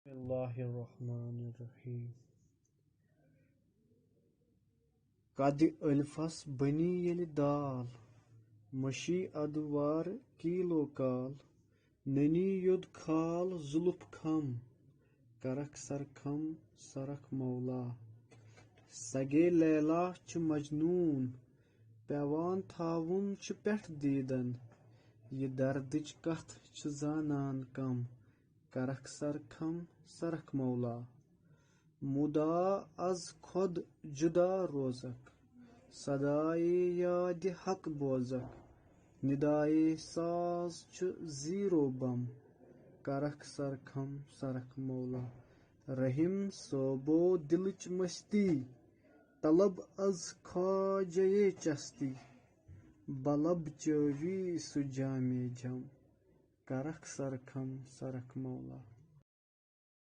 اللہ الرحمن الرحیم قد الفس بنی یل دال مشی ادوار کیلو کال ننی یود کھال زلف کھم کرک سرکھم سرک مولا سگے لیلا چھ مجنون پیوان تھاون چھ پیٹھ دیدن یہ دردچ کتھ چھ زانان کم کرک سرکھم سرک مولا مدا از خود جدا روزک صدائے یاد حق بوزک ندائے ساز چھ زیرو بم کرک سرکھم سرک مولا رحم صوبو دلچ مستی طلب از خواجہ چستی بلب چوی سو جامے جم کرک سرکھم سرک مولا